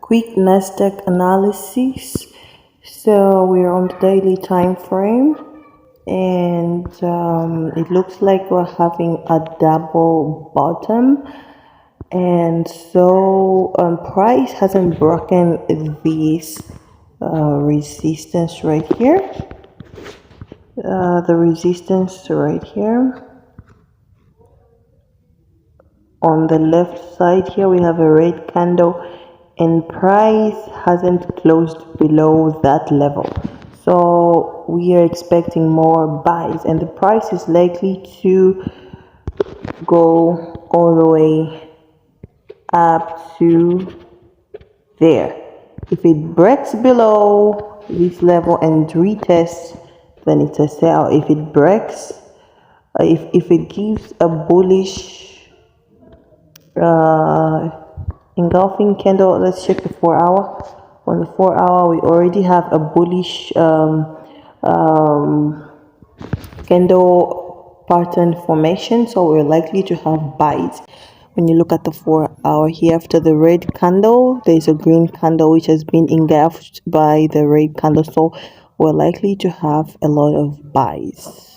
Quick NASDAQ analysis. So we're on the daily time frame, and it looks like we're having a double bottom, and so price hasn't broken this resistance right here. The resistance right here on the left side here, we have a red candle, and price hasn't closed below that level, so we are expecting more buys, and the price is likely to go all the way up to there. If it breaks below this level and retests, then it's a sell. If it breaks, if it gives a bullish engulfing candle, let's check the 4 hour. On the 4 hour, we already have a bullish candle pattern formation, so we're likely to have buys. When you look at the 4 hour here, after the red candle, there's a green candle which has been engulfed by the red candle, so we're likely to have a lot of buys.